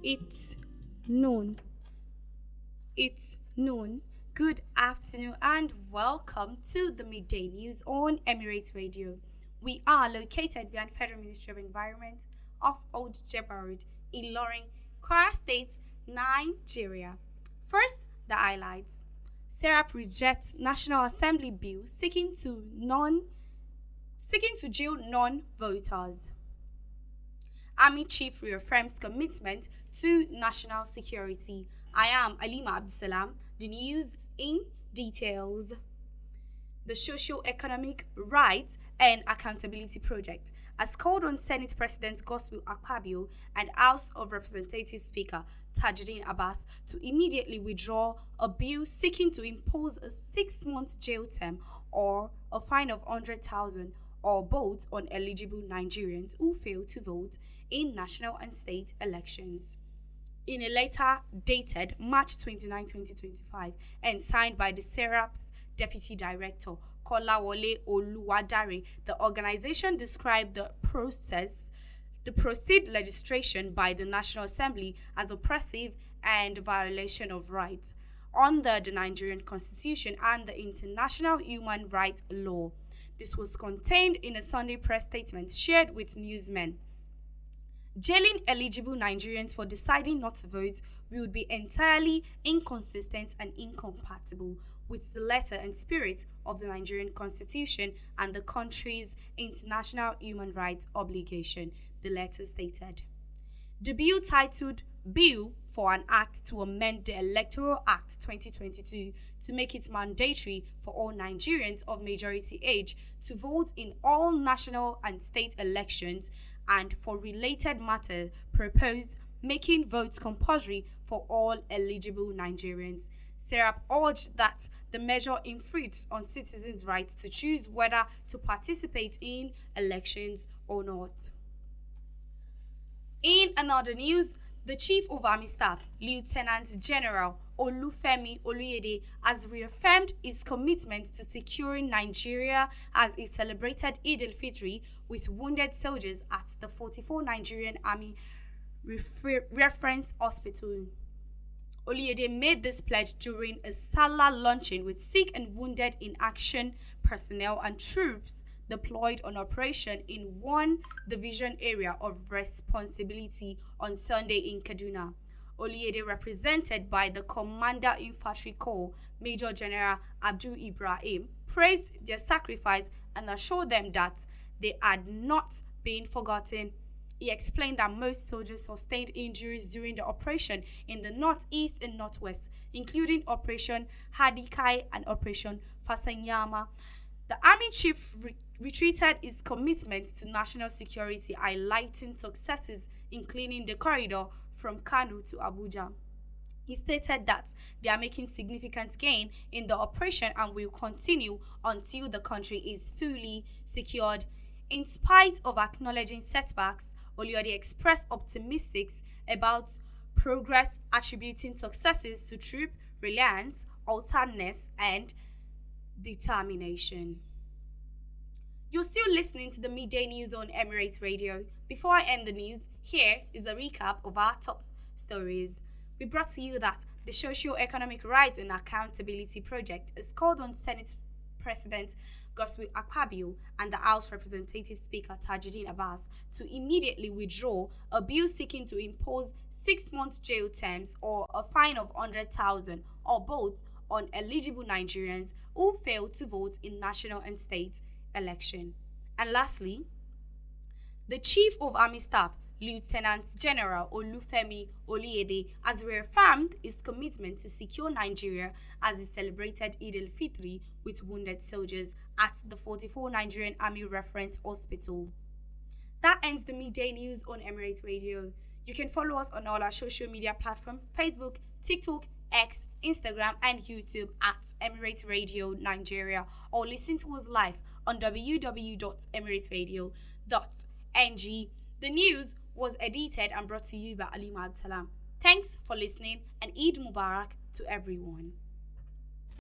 It's noon. It's noon. Good afternoon and welcome to the midday news on Emirate Radio. We are located behind Federal Ministry of Environment off Old Jebba Road, Ilorin, Kwara State, Nigeria. First, the highlights. Serap rejects National Assembly bill seeking to jail non-voters. Army Chief reaffirms commitment to national security. I am Alima Abdulsalam. The news in details. The Socio-Economic Rights and Accountability Project has called on Senate President Godswill Akpabio and House of Representatives Speaker Tajuddin Abbas to immediately withdraw a bill seeking to impose a 6-month jail term or a fine of 100,000 or both on eligible Nigerians who fail to vote in national and state elections. In a letter dated March 29, 2025 and signed by the SERAP's Deputy Director, Kolawole Oluwadare, the organization described the proceed legislation by the National Assembly as oppressive and violation of rights under the Nigerian Constitution and the international human rights law. This was contained in a Sunday press statement shared with newsmen. Jailing eligible Nigerians for deciding not to vote would be entirely inconsistent and incompatible with the letter and spirit of the Nigerian Constitution and the country's international human rights obligation, the letter stated. The bill, titled Bill for an Act to Amend the Electoral Act 2022 to make it mandatory for all Nigerians of majority age to vote in all national and state elections, and for related matters proposed making votes compulsory for all eligible Nigerians. SERAP urged that the measure infringes on citizens' rights to choose whether to participate in elections or not. In another news, the Chief of Army Staff, Lieutenant General Olufemi Oluyede, has reaffirmed his commitment to securing Nigeria as he celebrated Eid al-Fitr with wounded soldiers at the 44 Nigerian Army Reference Hospital. Oluyede made this pledge during a Salah luncheon with sick and wounded in action personnel and troops deployed on operation in one division area of responsibility on Sunday in Kaduna. Oluyede, represented by the Commander Infantry Corps, Major General Abdul Ibrahim, praised their sacrifice and assured them that they had not been forgotten. He explained that most soldiers sustained injuries during the operation in the northeast and northwest, including Operation Hadikai and Operation Fasanyama. The Army Chief retreated his commitment to national security, highlighting successes in cleaning the corridor from Kano to Abuja. He stated that they are making significant gain in the operation and will continue until the country is fully secured. In spite of acknowledging setbacks, Oluyede expressed optimism about progress, attributing successes to troop reliance, alertness, and determination. You're still listening to the midday news on Emirate Radio. Before I end the news, here is a recap of our top stories. We brought to you that the Socio-Economic Rights and Accountability Project is called on Senate President Godswill Akpabio and the House Representative Speaker Tajuddin Abbas to immediately withdraw a bill seeking to impose 6-month jail terms or a fine of 100,000 or both on eligible Nigerians who fail to vote in national and state election. And lastly, the Chief of Army Staff, Lieutenant General Olufemi Oluyede, has reaffirmed his commitment to secure Nigeria as he celebrated Eid al-Fitr with wounded soldiers at the 44 Nigerian Army Reference Hospital. That ends the midday news on Emirate Radio. You can follow us on all our social media platforms: Facebook, TikTok, X, Instagram, and YouTube at Emirate Radio Nigeria, or listen to us live on www.emirateradio.ng. The news was edited and brought to you by Alima Abdulsalam. Thanks for listening and Eid Mubarak to everyone.